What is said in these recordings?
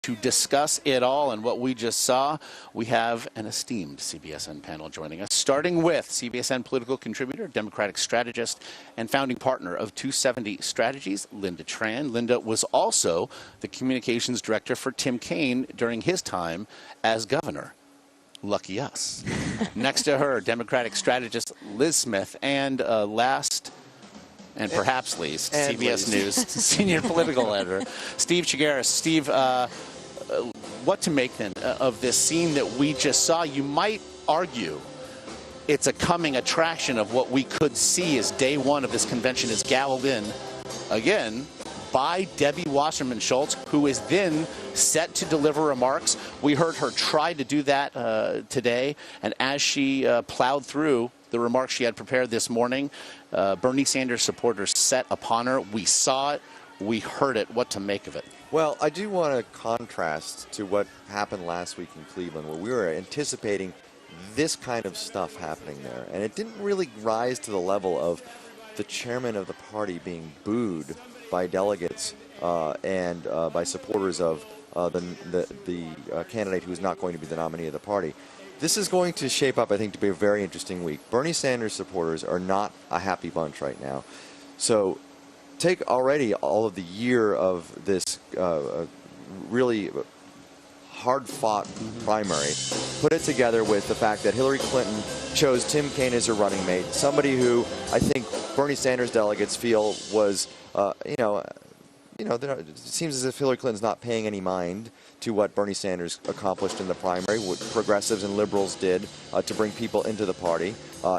to discuss it all and what we just saw, we have an esteemed CBSN panel joining us, starting with CBSN political contributor, Democratic strategist, and founding partner of 270 Strategies, Linda Tran. Linda was also the communications director for Tim Kaine during his time as governor. Lucky us. Next to her, Democratic strategist Liz Smith, and last and perhaps least, CBS News senior political editor Steve Chigueras. Steve, what to make then of this scene that we just saw? You might argue it's a coming attraction of what we could see as day one of this convention is galloped in again by Debbie Wasserman Schultz, who is then set to deliver remarks. We heard her try to do that today, and as she plowed through the remarks she had prepared this morning, Bernie Sanders supporters set upon her. We saw it. We heard it. What to make of it? Well, I do want to contrast to what happened last week in Cleveland, where we were anticipating this kind of stuff happening there, and it didn't really rise to the level of the chairman of the party being booed by delegates and by supporters of the candidate who is not going to be the nominee of the party. This is going to shape up, I think, to be a very interesting week. Bernie Sanders supporters are not a happy bunch right now. So take already all of the year of this really hard-fought primary, put it together with the fact that Hillary Clinton chose Tim Kaine as her running mate, somebody who I think Bernie Sanders delegates feel was, it seems as if Hillary Clinton's not paying any mind to what Bernie Sanders accomplished in the primary, what progressives and liberals did to bring people into the party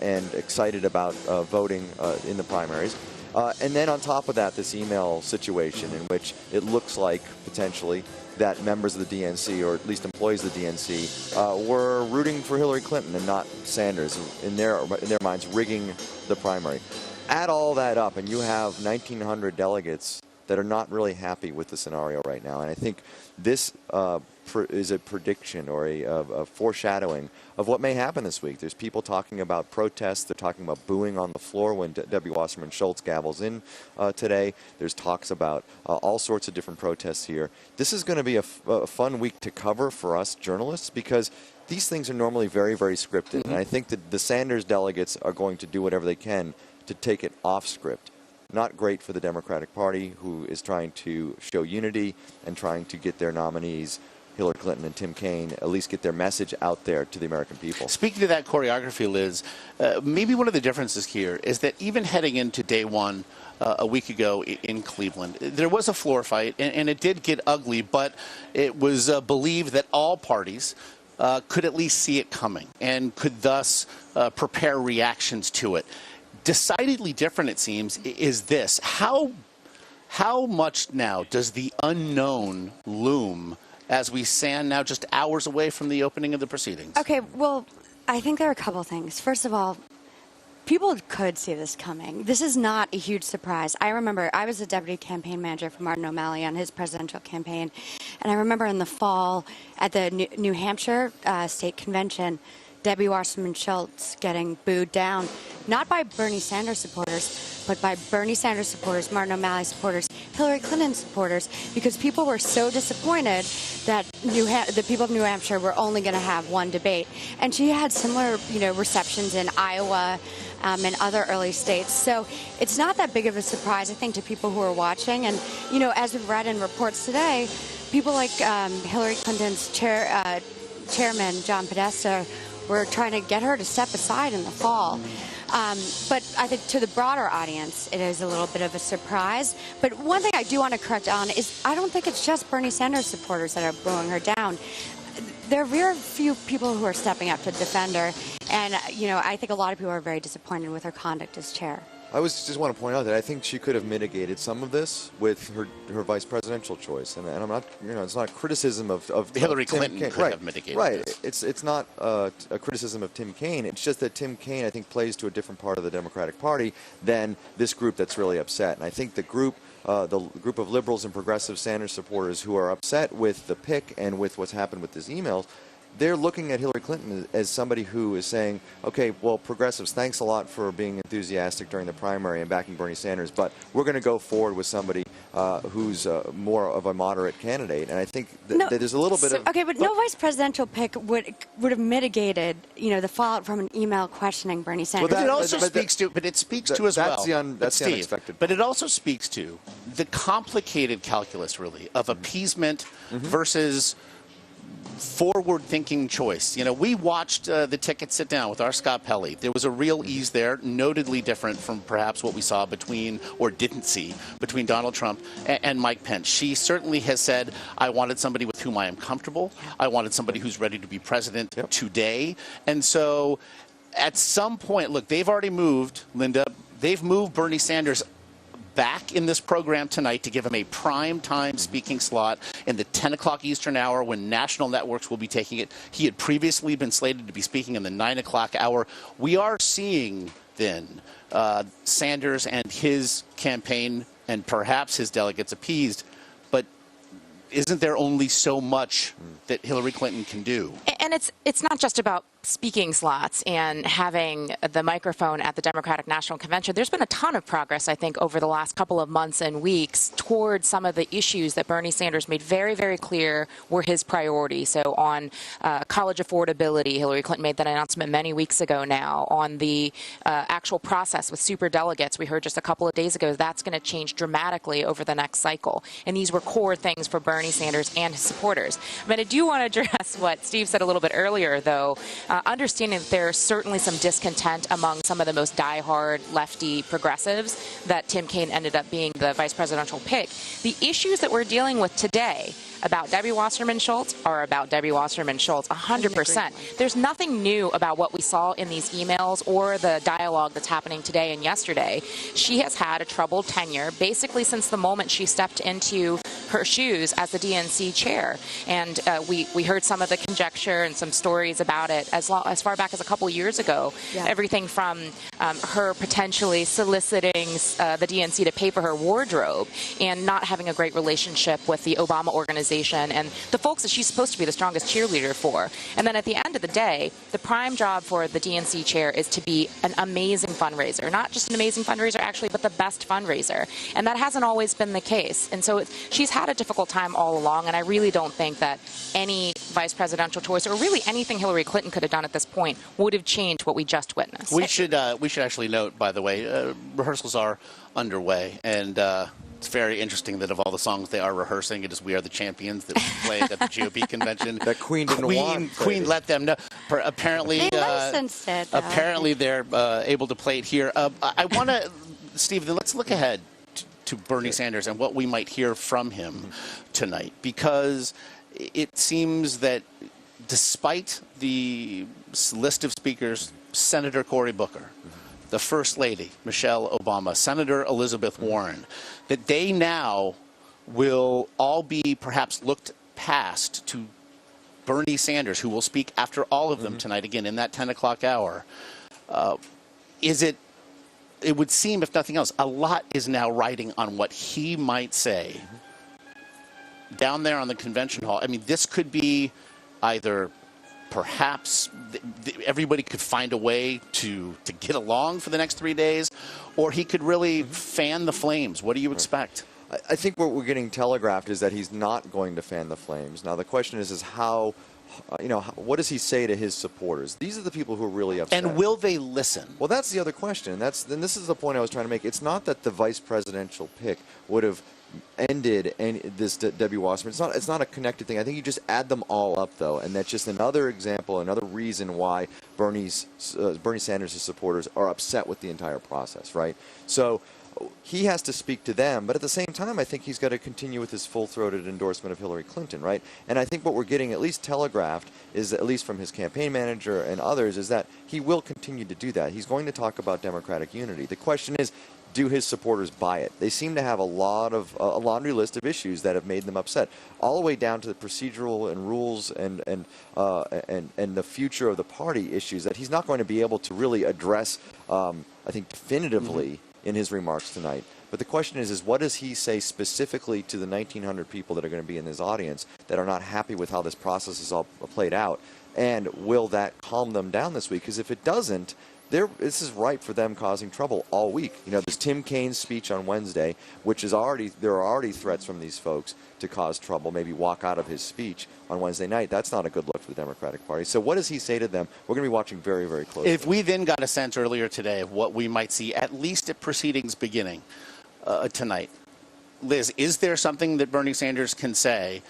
and excited about voting in the primaries. And then on top of that, this email situation in which it looks like potentially that members of the DNC, or at least employees of the DNC, were rooting for Hillary Clinton and not Sanders, in their minds rigging the primary. Add all that up and you have 1,900 delegates that are not really happy with the scenario right now. And I think this is a prediction or a foreshadowing of what may happen this week. There's people talking about protests. They're talking about booing on the floor when Debbie Wasserman Schultz gavels in today. There's talks about all sorts of different protests here. This is going to be a fun week to cover for us journalists, because these things are normally very, very scripted. And I think that the Sanders delegates are going to do whatever they can to take it off script. Not great for the Democratic Party, who is trying to show unity and trying to get their nominees, Hillary Clinton and Tim Kaine, at least get their message out there to the American people. Speaking to that choreography, Liz, maybe one of the differences here is that even heading into day one a week ago in Cleveland, there was a floor fight, and it did get ugly, but it was believed that all parties could at least see it coming and could thus prepare reactions to it. Decidedly different, it seems, is this. How much now does the unknown loom as we stand now just hours away from the opening of the proceedings? Okay, well, I think there are a couple things. First of all, people could see this coming. This is not a huge surprise. I remember I was a deputy campaign manager for Martin O'Malley on his presidential campaign, and I remember in the fall at the New Hampshire state convention, Debbie Wasserman Schultz getting booed down, not by Bernie Sanders supporters, but by Bernie Sanders supporters, Martin O'Malley supporters, Hillary Clinton supporters, because people were so disappointed that the people of New Hampshire were only going to have one debate. And she had similar, receptions in Iowa and other early states. So it's not that big of a surprise, I think, to people who are watching. And, as we've read in reports today, people like Hillary Clinton's chairman, John Podesta, were trying to get her to step aside in the fall. But I think to the broader audience, it is a little bit of a surprise. But one thing I do want to correct on is I don't think it's just Bernie Sanders supporters that are booing her down. There are very few people who are stepping up to defend her. And, I think a lot of people are very disappointed with her conduct as chair. I just want to point out that I think she could have mitigated some of this with her vice presidential choice, and I'm not, it's not criticism of Hillary Tim Clinton Kaine. could have mitigated. Right. This. It's not a criticism of Tim Kaine. It's just that Tim Kaine, I think, plays to a different part of the Democratic Party than this group that's really upset. And I think the group of liberals and progressive Sanders supporters who are upset with the pick and with what's happened with these emails, they're looking at Hillary Clinton as somebody who is saying, okay, well, progressives, thanks a lot for being enthusiastic during the primary and backing Bernie Sanders, but we're going to go forward with somebody who's more of a moderate candidate. And I think that there's a little bit of... Okay, but no vice presidential pick would have mitigated, the fallout from an email questioning Bernie Sanders. But it also speaks to, as well. That's the unexpected. But it also speaks to the complicated calculus, really, of appeasement versus forward-thinking choice. We watched the ticket sit down with our Scott Pelley. There was a real ease there, notedly different from perhaps what we saw between, or didn't see, between Donald Trump and Mike Pence. She certainly has said, I wanted somebody with whom I am comfortable. I wanted somebody who's ready to be president today. And so at some point, look, they've already moved, Linda, they've moved Bernie Sanders back in this program tonight to give him a prime time speaking slot in the 10 o'clock Eastern hour when national networks will be taking it. He had previously been slated to be speaking in the 9 o'clock hour. We are seeing then Sanders and his campaign and perhaps his delegates appeased, but isn't there only so much that Hillary Clinton can do? And it's not just about speaking slots and having the microphone at the Democratic National Convention. There's been a ton of progress, I think, over the last couple of months and weeks towards some of the issues that Bernie Sanders made very, very clear were his priority. So on college affordability, Hillary Clinton made that announcement many weeks ago now. On the actual process with superdelegates, we heard just a couple of days ago that's going to change dramatically over the next cycle. And these were core things for Bernie Sanders and his supporters. But I do want to address what Steve said a little bit earlier, though. Understanding that there's certainly some discontent among some of the most diehard lefty progressives that Tim Kaine ended up being the vice presidential pick. The issues that we're dealing with today about Debbie Wasserman Schultz are about Debbie Wasserman Schultz 100%. There's nothing new about what we saw in these emails or the dialogue that's happening today and yesterday. She has had a troubled tenure basically since the moment she stepped into her shoes as the DNC chair. And we heard some of the conjecture and some stories about it as far back as a couple years ago. Yeah. Everything from her potentially soliciting the DNC to pay for her wardrobe and not having a great relationship with the Obama organization and the folks that she's supposed to be the strongest cheerleader for. And then at the end of the day, the prime job for the DNC chair is to be an amazing fundraiser. Not just an amazing fundraiser, actually, but the best fundraiser. And that hasn't always been the case. And so she's had a difficult time all along, and I really don't think that any vice presidential choice or really anything Hillary Clinton could have done at this point would have changed what we just witnessed. We should actually note, by the way, rehearsals are underway, and it's very interesting that of all the songs they are rehearsing, it is "We Are the Champions" that was played at the GOP convention. That Queen didn't want. Queen let them know. Apparently, they licensed it. Apparently, they're able to play it here. I want to, Steve. Let's look ahead to Bernie Sanders and what we might hear from him tonight, because it seems that despite the list of speakers, Senator Cory Booker, the First Lady, Michelle Obama, Senator Elizabeth Warren, that they now will all be perhaps looked past to Bernie Sanders, who will speak after all of them tonight, again, in that 10 o'clock hour. It would seem, if nothing else, a lot is now riding on what he might say down there on the convention hall. I mean, this could be either perhaps everybody could find a way to get along for the next 3 days, or he could really fan the flames. What do you expect? I think what we're getting telegraphed is that he's not going to fan the flames. Now, the question is how, what does he say to his supporters? These are the people who are really upset. And will they listen? Well, that's the other question. And this is the point I was trying to make. It's not that the vice presidential pick would have ended this Debbie Wasserman. It's not a connected thing. I think you just add them all up, though, and that's just another example, another reason why Bernie Sanders' supporters are upset with the entire process, right? So he has to speak to them, but at the same time, I think he's got to continue with his full-throated endorsement of Hillary Clinton, right? And I think what we're getting at least telegraphed is, at least from his campaign manager and others, is that he will continue to do that. He's going to talk about Democratic unity. The question is, do his supporters buy it? They seem to have a laundry list of issues that have made them upset, all the way down to the procedural and rules and the future of the party issues that he's not going to be able to really address, I think, definitively in his remarks tonight. But the question is what does he say specifically to the 1,900 people that are going to be in his audience that are not happy with how this process is all played out? And will that calm them down this week? Because if it doesn't, this is ripe for them causing trouble all week. You know, there's Tim Kaine's speech on Wednesday, which is there are already threats from these folks to cause trouble, maybe walk out of his speech on Wednesday night. That's not a good look for the Democratic Party. So what does he say to them? We're going to be watching very, very closely. If we then got a sense earlier today of what we might see, at least at proceedings beginning tonight, Liz, is there something that Bernie Sanders can say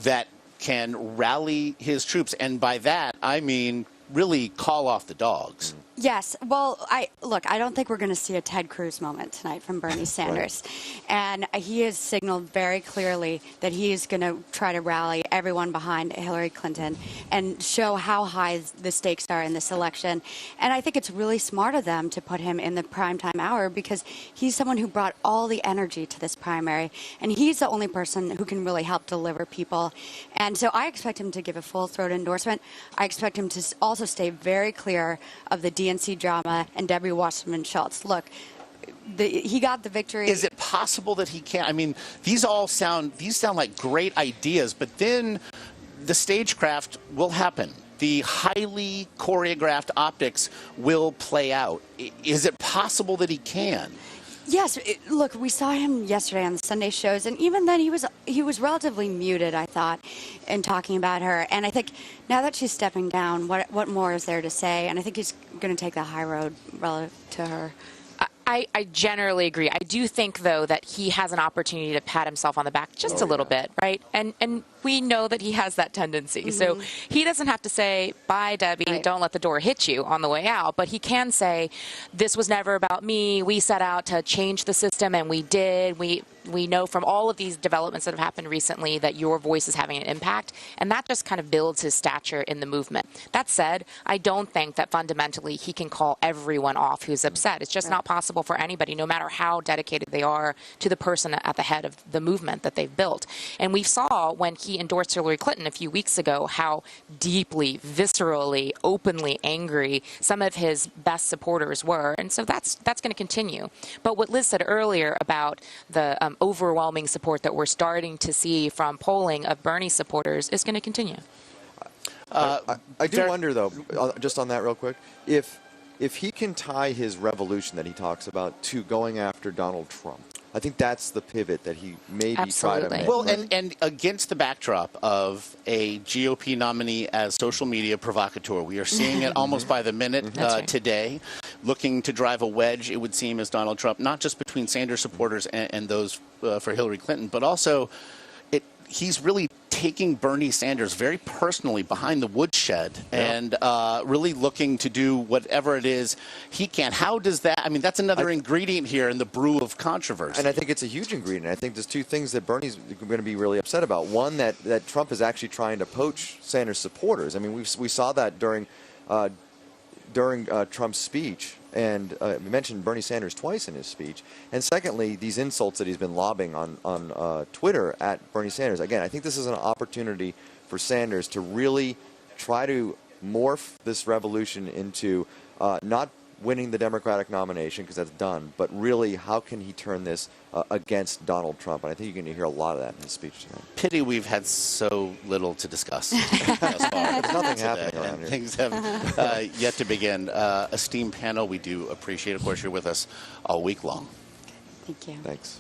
that can rally his troops? And by that, I mean really call off the dogs. Yes. Well, I don't think we're going to see a Ted Cruz moment tonight from Bernie Sanders. Right. And he has signaled very clearly that he is going to try to rally everyone behind Hillary Clinton and show how high the stakes are in this election. And I think it's really smart of them to put him in the primetime hour because he's someone who brought all the energy to this primary. And he's the only person who can really help deliver people. And so I expect him to give a full-throat endorsement. I expect him to also stay very clear of the DNC drama and Debbie Wasserman Schultz. Look, he got the victory. Is it possible that he can't? I mean, these sound like great ideas, but then the stagecraft will happen. The highly choreographed optics will play out. Is it possible that he can? Yes, look, we saw him yesterday on the Sunday shows, and even then he was relatively muted, I thought, in talking about her. And I think now that she's stepping down, what more is there to say? And I think he's going to take the high road relative to her. I generally agree. I do think, though, that he has an opportunity to pat himself on the back just a little bit, right? And we know that he has that tendency. Mm-hmm. So he doesn't have to say, bye, Debbie, right, don't let the door hit you on the way out. But he can say, this was never about me. We set out to change the system, and we did. We know from all of these developments that have happened recently that your voice is having an impact, and that just kind of builds his stature in the movement. That said, I don't think that fundamentally he can call everyone off who's upset. It's just not possible for anybody, no matter how dedicated they are to the person at the head of the movement that they've built. And we saw when he endorsed Hillary Clinton a few weeks ago how deeply, viscerally, openly angry some of his best supporters were. And so that's going to continue. But what Liz said earlier about the overwhelming support that we're starting to see from polling of Bernie supporters is going to continue. I do wonder, though, just on that real quick, if he can tie his revolution that he talks about to going after Donald Trump. I think that's the pivot that he maybe try to make. Well, and against the backdrop of a GOP nominee as social media provocateur, we are seeing it almost by the minute today, looking to drive a wedge, it would seem, as Donald Trump, not just between Sanders supporters and those for Hillary Clinton, but also he's really taking Bernie Sanders very personally behind the woodshed and really looking to do whatever it is he can. How does that, I mean, that's another ingredient here in the brew of controversy. And I think it's a huge ingredient. I think there's two things that Bernie's going to be really upset about. One, that Trump is actually trying to poach Sanders supporters. I mean, we saw that during Trump's speech, and we mentioned Bernie Sanders twice in his speech. And secondly, these insults that he's been lobbing on Twitter at Bernie Sanders. Again, I think this is an opportunity for Sanders to really try to morph this revolution into not winning the Democratic nomination, because that's done, but really how can he turn this against Donald Trump? And I think you're going to hear a lot of that in his speech tonight. Pity we've had so little to discuss thus far. There's nothing happening around here. Things have yet to begin. Esteemed panel, we do appreciate, of course, you're with us all week long. Thank you. Thanks.